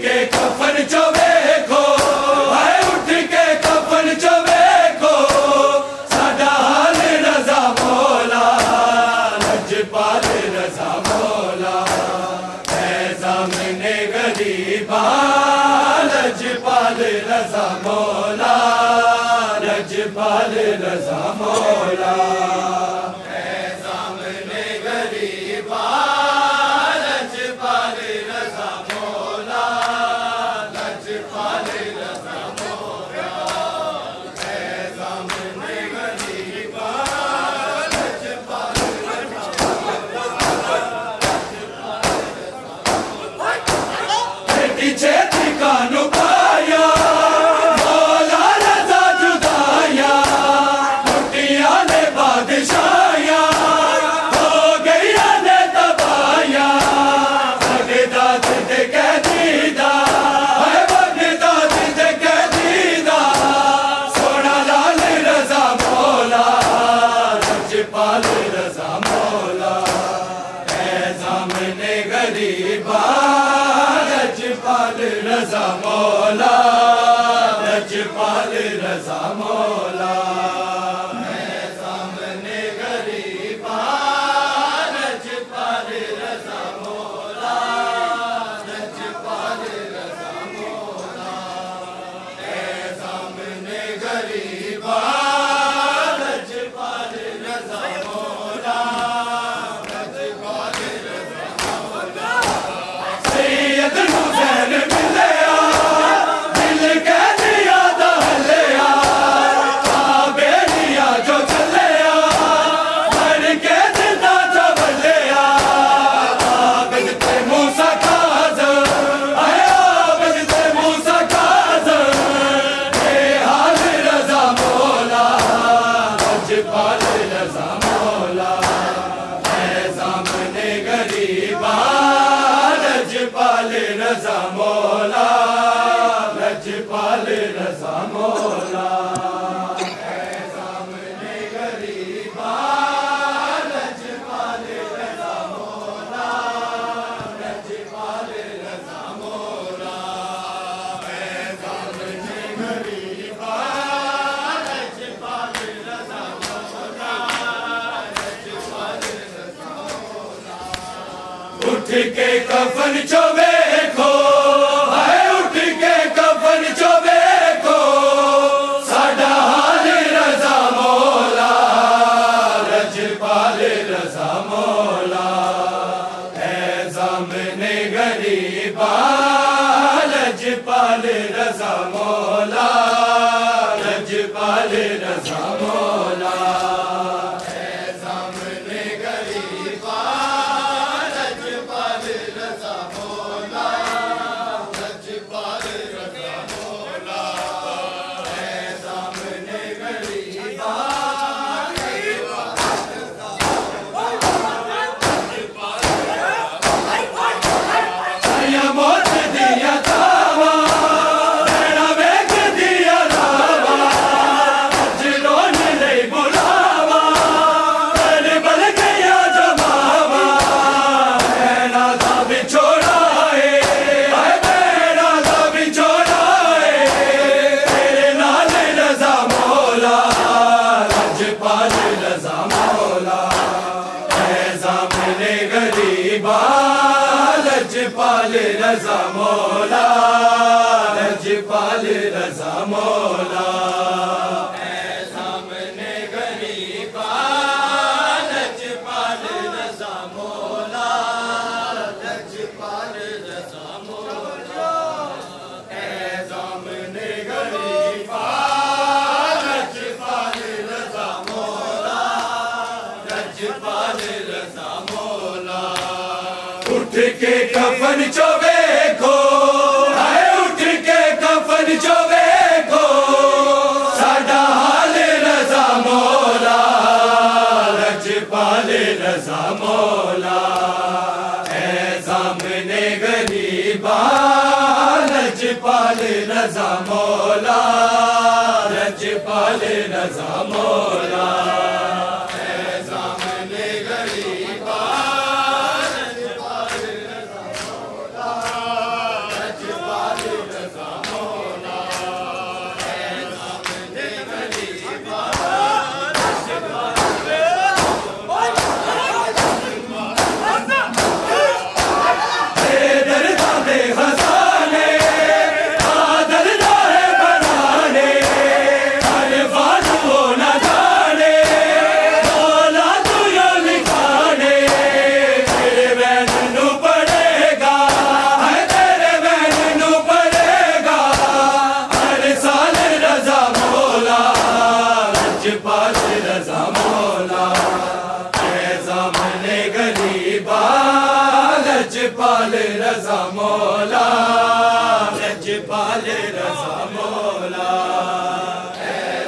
के कफन चो वेखो, हाय उठ के कफन चो वेखो, साडा हाल रज़ा मौला, लजपाल रज़ा मौला, है ज़ामिने गरीबा, लजपाल रज़ा मौला, लजपाल रज़ा मौला। रज़ा मौला, लजपाल रज़ा मौला, है सामने गरीबा, लजपाल रज़ा मौला, लजपाल रज़ा मौला, है सामने गरीबा, लजपाल रज़ा मौला, लजपाल रज़ा मौला। सैयद हुसैन रज़ा मौला, लजपाल रज़ा मौला, है सामने गरीबा, लजपाल रज़ा मौला, लजपाल रज़ा मौला, है सामने गरीबा, लजपाल रज़ा मौला, लजपाल रज़ा मौला। उठ के कफन चो वेखो, हाय उठ के कफन चो वेखो, साडा हाल रज़ा मौला, लजपाल रज़ा मौला, है ज़ामिने गरीबा, लजपाल रज़ा मौला, लजपाल रज़ा मौला, है ज़ामिने गरीबा, लजपाल रज़ा मौला, लजपाल रज़ा मौला, है ज़ामिने गरीबा, मौत दिया तावा, रहना वेख दिया रावा, जिलोन ले बुलावा, बल बल गया जमावा, रहना था बिछोड़ा है, रहना था बिछोड़ा है, तेरे नाल रज़ा मौला, लजपाल रज़ा मौला, है ज़ामिने गरीबा, लजपाल रज़ा मौला, लजपाल रज़ा मौला, है सामने गरीबा, लजपाल रज़ा मौला, लजपाल रज़ा मौला, है सामने गरीबा, लजपाल रज़ा मौला, लजपाल रज़ा मौला। उठ के कफन चो वेखो, हाय उठ के कफन चो वेखो, साडा हाल रज़ा मौला, लजपाल रज़ा मौला, है ज़ामिने गरीबा, लजपाल रज़ा मौला, लजपाल रज़ा मौला, है ज़ामिने गरीबा, लजपाल रज़ा मौला, मौला लजपाल रज़ा मौला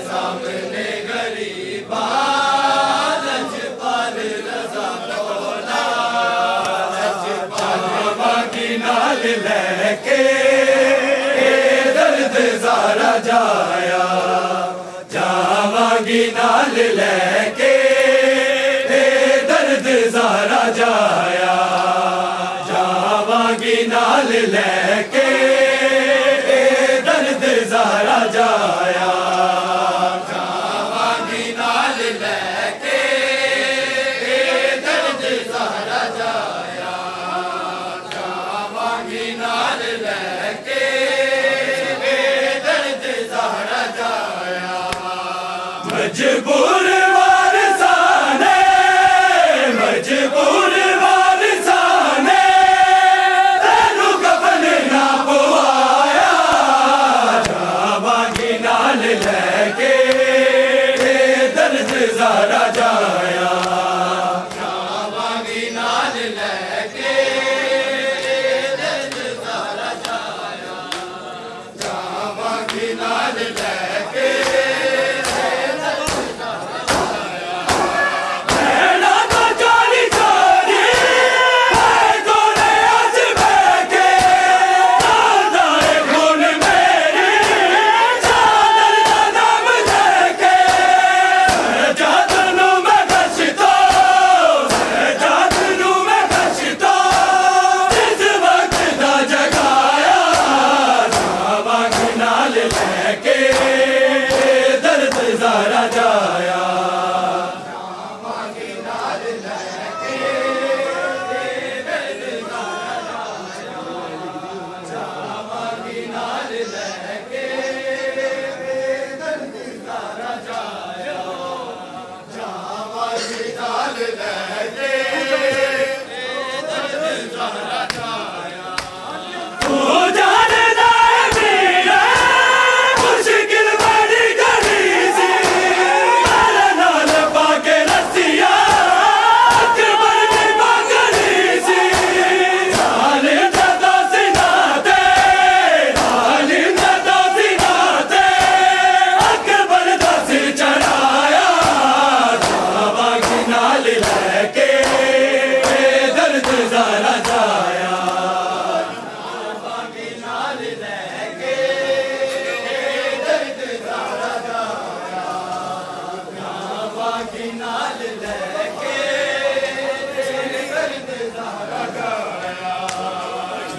सामने गरीबा लजपाल रज़ा मौला लजपाल की नाल लेके दर्द ज़ारा जाया जावांगी नाल लेके दर्द ज़ारा जाया जावांगी नाल लेके दर्द ज़ारा जाया जावांगी नाल लेके दर्द ज़ारा जाया जावांगी नाल लेके दर्द ज़ारा जाया मजबूर वारसाने मजबूर वारसाने तेनू कफन ना पवाया जावांगी नाल लेके दर्द ज़ारा जाया जावांगी नाल लेके दर्द ज़ारा जाया जावांगी नाल लेके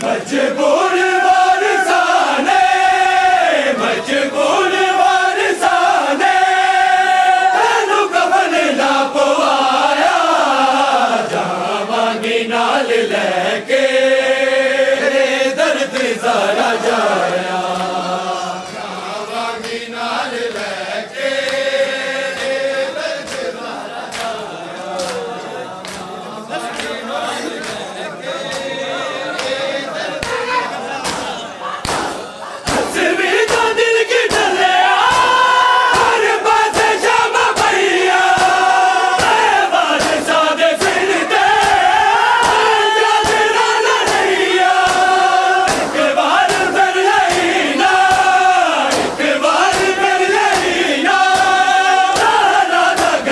मजबूर वारसाने मजबूर वारसाने तेनू कफन ना पवाया जावांगी नाल लेके दर्द ज़ारा जाया जावांगी नाल लेके दर्द ज़ारा जाया जावांगी नाल लेके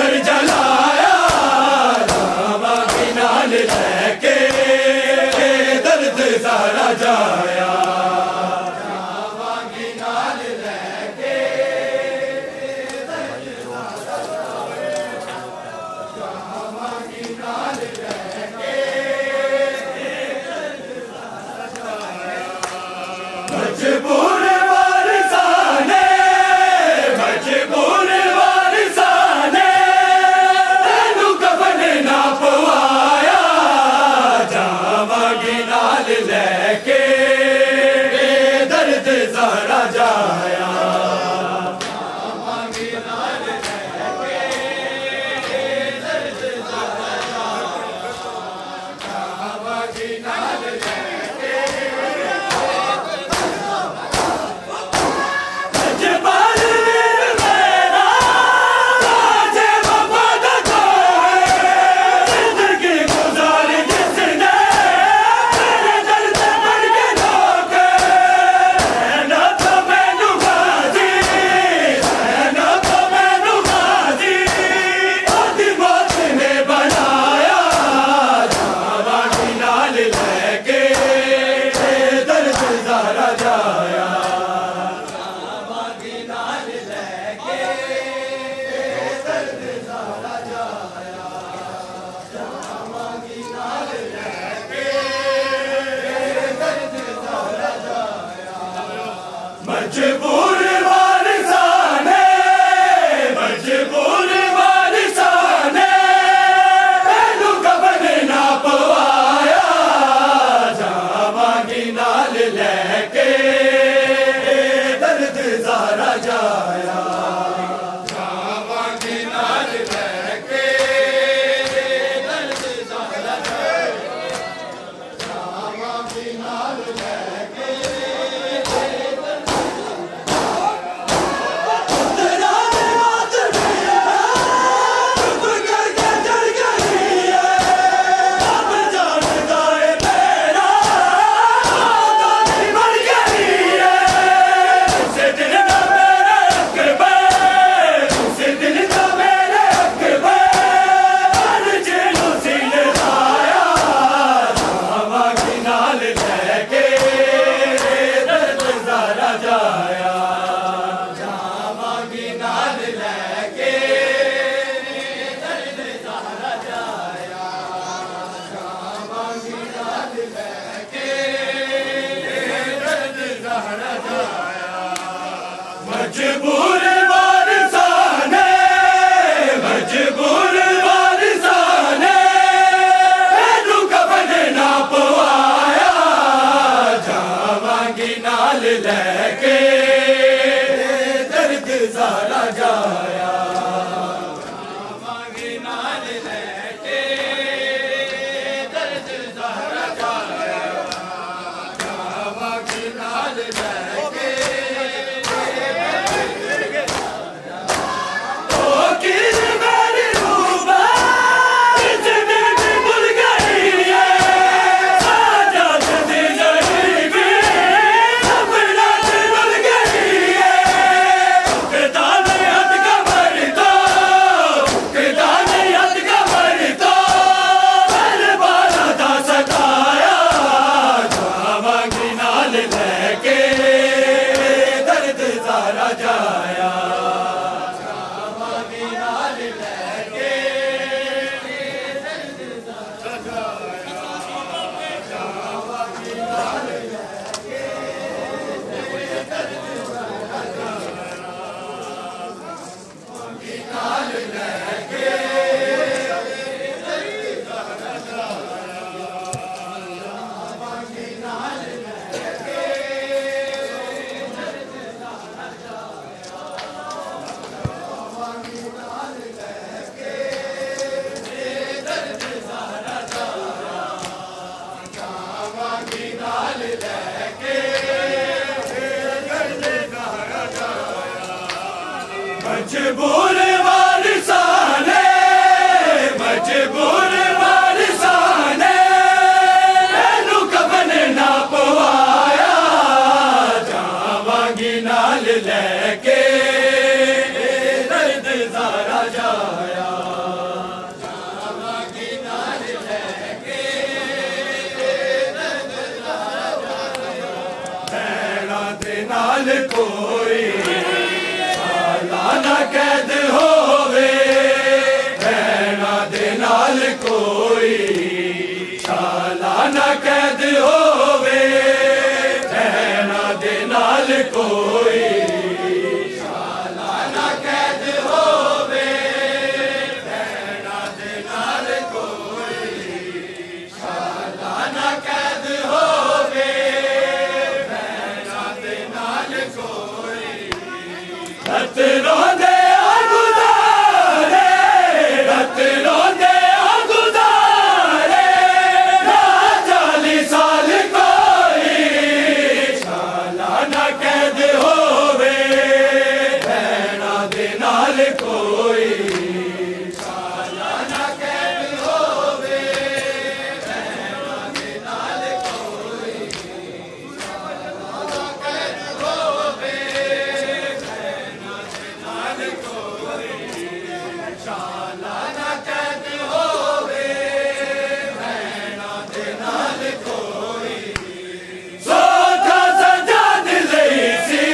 ज़ारा जाया जावांगी नाल लेके दर्द ज़ारा जाया जावांगी नाल लेके दर्द ज़ारा जाया मजबूर वारसाने मजबूर वारसाने तेनू कफन ना पवाया जावांगी नाल लेके दर्द ज़ारा जाया जावांगी नाल लेके दर्द ज़ारा जाया जावांगी नाल लेके जबाल मेरा राजे वफा दा जिंदगी गुजार जिसने मेरे दर्द पढ़ के मजबूर वारिसाने मजबूर वारिसाने मैनू कफन ना पवाया जावांगी नाल लैके दर्द ज़ारा जाया जावांगी नाल लैके दर्द ज़ारा जाया जावांगी नाल लैके मजबूर वारिसाने मजबूर वारिसाने मैनू कफन ना पवाया जावांगी नाल लैके दर्द ज़ारा जाया जावांगी नाल लैके दर्द ज़ारा जाया जावांगी नाल लैके मजबूर वारिसाने मजबूर वारिसाने मैनू कफन ना पवाया जावांगी नाल लैके दर्द ज़ारा जाया जावांगी नाल लैके दर्द ज़ारा जाया भैणा दे नाल कोई ना कैद होवे भैणा दे नाल कोई शाला ना कैद होवे भैणा दे नाल कोई शाला ना कैद होवे भैणा दे नाल कोई शाला ना कैद होवे भैणा दे नाल कोई रत रोंदे रत रोंदे गुज़ारे ना 40 साल कोई शाला ना कैद होवे भैणा दे नाल कोई शाला ना कैद होवे भैणा दे नाल कोई शाला ना कैद होवे भैणा दे नाल कोई शाला ना कैद होवे भैणा दे नाल कोई सोचा सजाद लई सी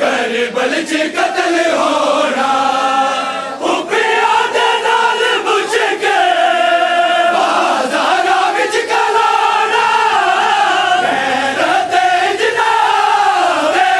करबल च कतल होना उपिया दे नाल बुझ के बाज़ारा विच कलाना गैरत जनावे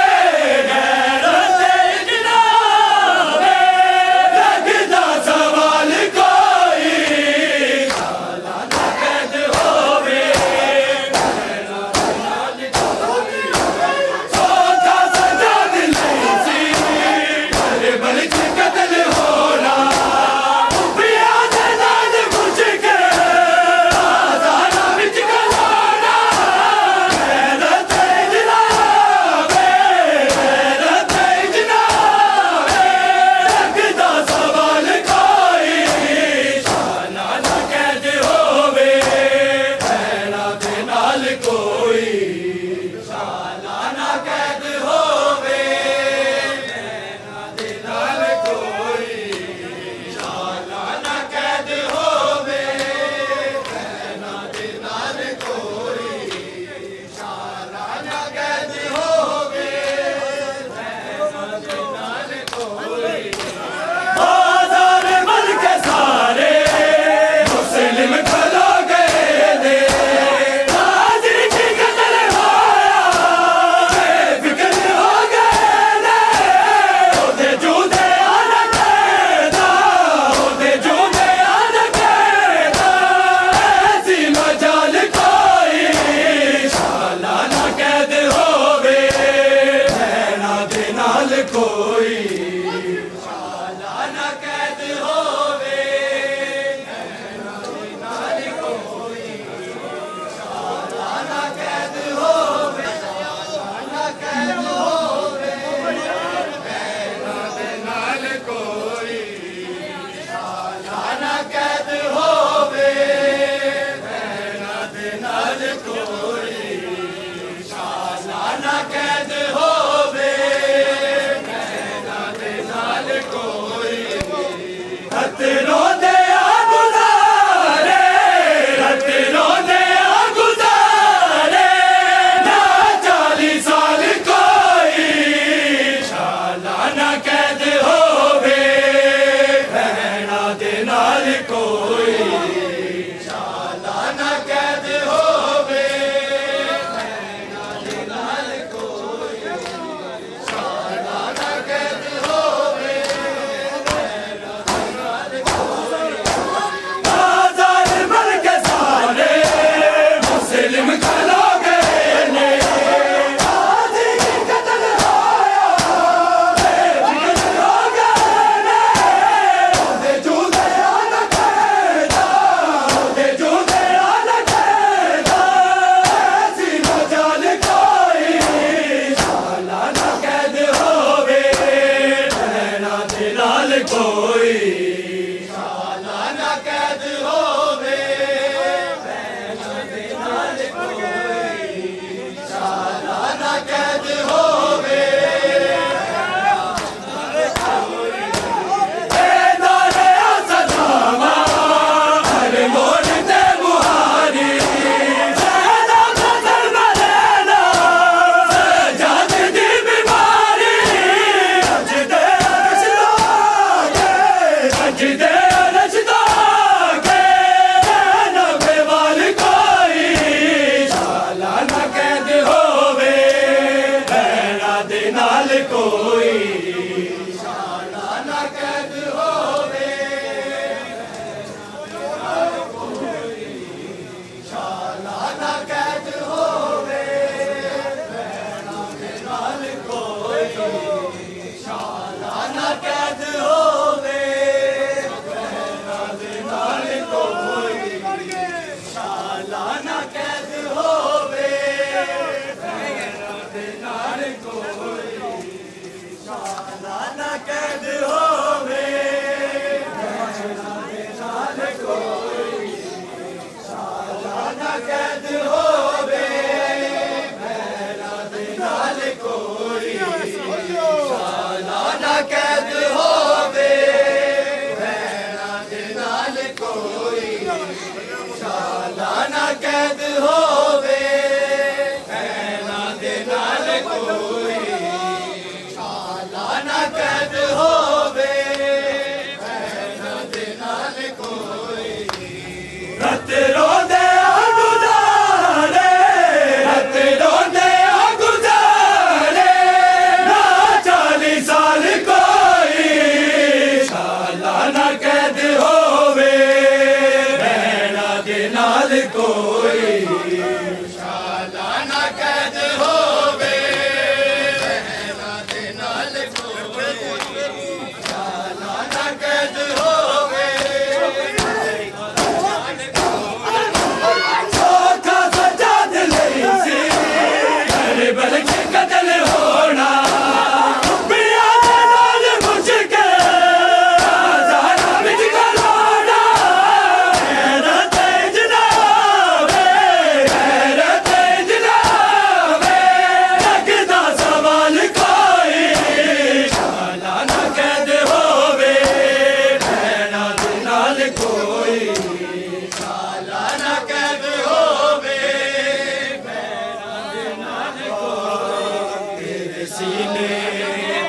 सीने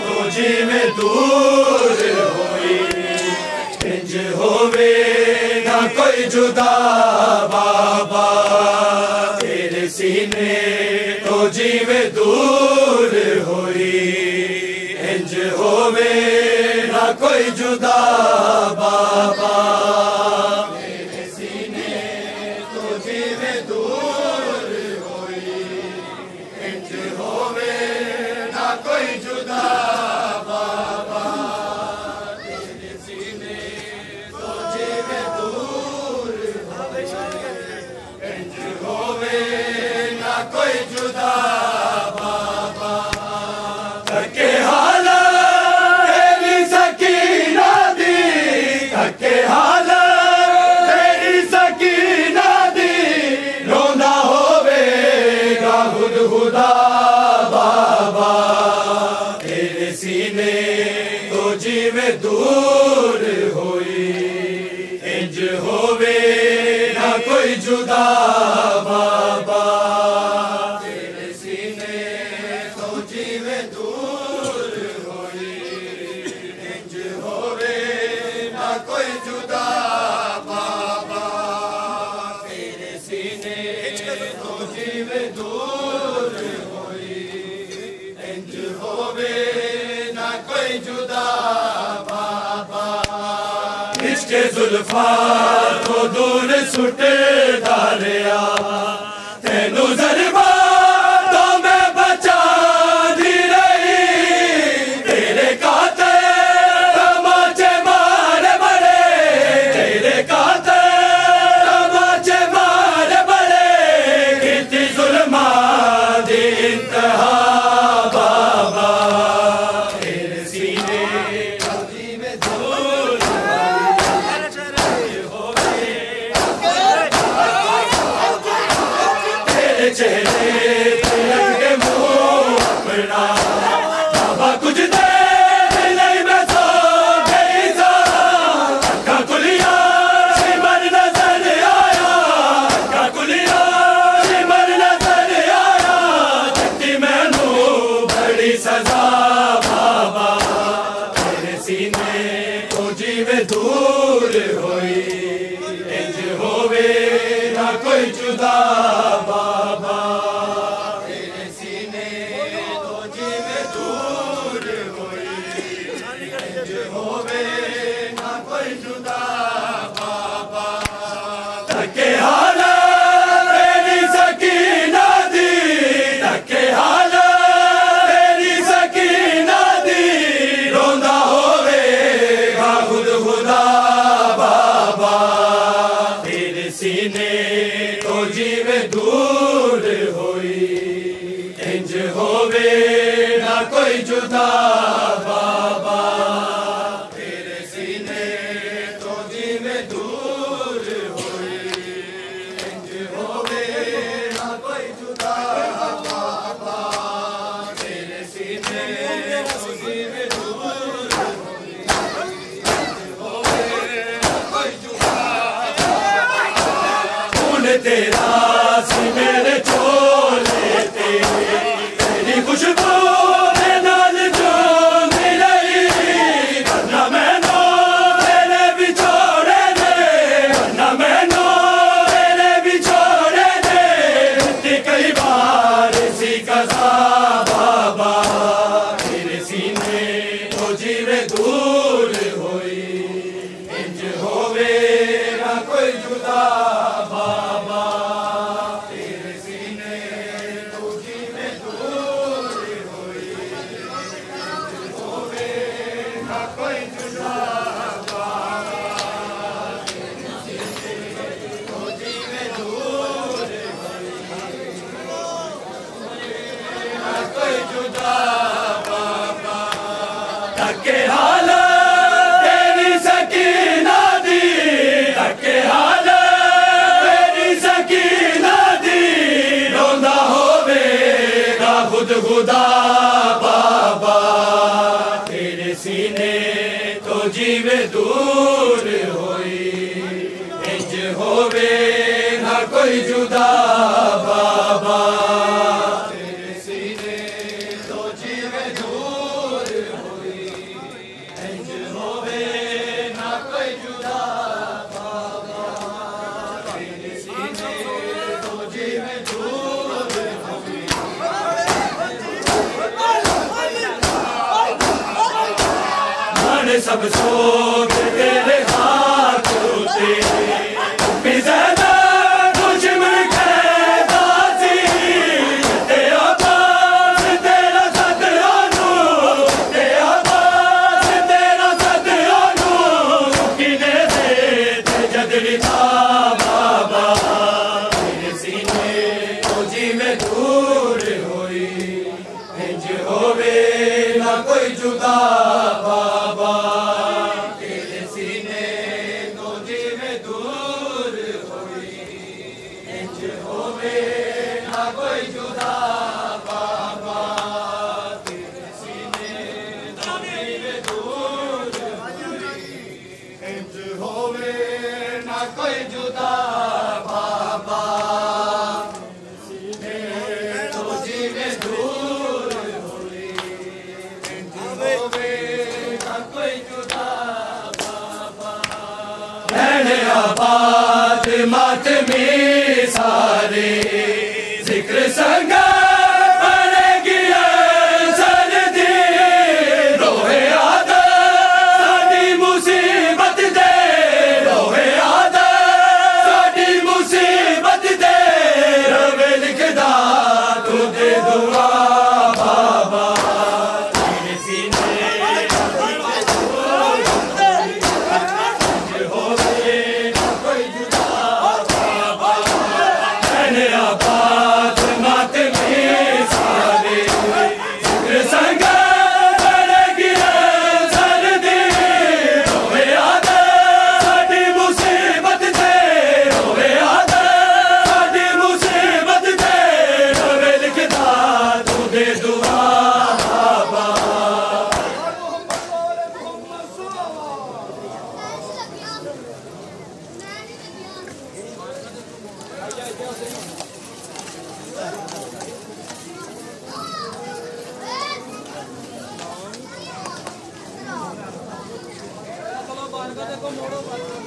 तो जिवें दूर होई इंज होवे ना कोई जुदा बाबा तेरे सीने तो जिवें दूर होई इंज होवे ना कोई जुदा बाबा तेरे सीने तो जिवें दूर होई इंज होवे ना कोई जुदा बाबा तेरे सीने तो जिवें दूर होई इंज होवे ना कोई जुदा बाबा थके हाल तेरी सकीना दी थके हाल तेरी सकीना दी रोंदा होवेगा हुदहुदा बाबा तेरे सीने तो जिवें दूर होई इंज होवे ना कोई जुदा बाबा तेरे सीने तो जिवें दूर होई इंज होवे ना कोई जुदा बाबा तेरे सीने तो जिवें दूर होई इंज होवे ना कोई जुदा बाबा इसके जुल्फा तो दूर सुट डालिया तेनू जरबा तो मैं बचा दी रही तेरे काते तमाचे मारे बड़े तेरे काते तमाचे मारे बड़े कितनी जुल्मा दी इंतहा बाबा तेरे सीने में दूर तेरे चेहरे पे लग के मुंह अपना बाबा कुछ देर नहीं मैं सो गई सा अक्का कुलिया सिमर नजर आया अक्का कुलिया सिमर नजर आया जितनी मैनू बड़ी सजा बाबा तेरे सीने तो जिवें दूर होई इंज होवे ना कोई जुदा बाबा तेरे सीने तो जिवें दूर होई इंज होवे ना कोई जुदा बाबा थके हाल तेरी सकीना दी थके हाल तेरी सकीना दी रोंदा होवेगा हुदहुदा बाबा तेरे सीने तो जिवें दूर होई इंज होवे ना कोई जुदा बाबा तेरे सीने तो जिवें दूर होई इंज होवे ना कोई जुदा बाबा तेरे सीने तो जिवें दूर होई इंज होवे ना कोई जुदा खून तेरा सी मेरे चोले तेरी खुशबू दे नाल जो मिलई वरना मैनू तेरे बिछोड़े दे वरना मैनू तेरे बिछोड़े दे इतनी कई बार सी कसा बाबा तेरे सीने तो जिवें दूर होई इंज होवे ना कोई जुदा बाबा तेरे सीने तो जिवें दूर होई इंज होवे ना कोई जुदा बाबा तेरे सीने तो जिवें दूर होई ना कोई जुदा बाबा थके हाल तेरी सकीना दी थके हाल तेरी सकीना दी रोंदा होवेगा हुदहुदा बाबा तेरे सीने तो जिवें दूर होई इंज होवे ना कोई जुदा बाबा तेरे सीने तो जिवें सब सोग तेरे हाथ होते पिज़ाना दुश्मन के दासी तेरा पास तेरा सदयानु तेरा पास तेरा सदयानु किने दे जदड़ी था बाबा मेरे सीने तो जी में दूर होई इंज होवे ना कोई जुदा बाबा तेरे सीने तो जी में दूर होई इंज होवे ना कोई जुदा बाबा तेरे सीने तो जी में दूर होई इंज होवे ना कोई जुदा बाबा सीने तो जी में दूर होई इंज होवे ना कोई जुदा बाबा रहने आबाद मातमी सारे जिक्र संगा बनेगी सरदी रोहे आदा साडी मुसीबत दे रोहे आदा साडी मुसीबत दे रवे लिखदा तू दे दुआ बाबा तेरे सीने होवे ना कोई जुदा बाबा रहने आबाद मातमी सारे जिक्र संगा बनेगी सरदी रोहे आदा साडी मुसीबत दे रोहे आदा साडी मुसीबत दे रवे लिखदा तू दे दुआ बाबा चलो बाहर का देखो मोड़ो